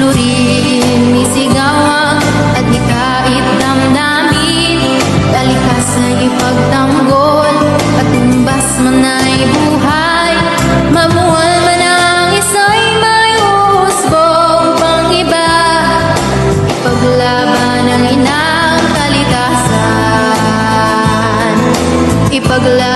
lurin, isigawan at ikait damdamin, kalikasan ipagtanggol, at tumbas man ay buhay, mamuhan man ang isa'y may husbong pang iba, ipaglaban ang inang kalikasan, ipaglaban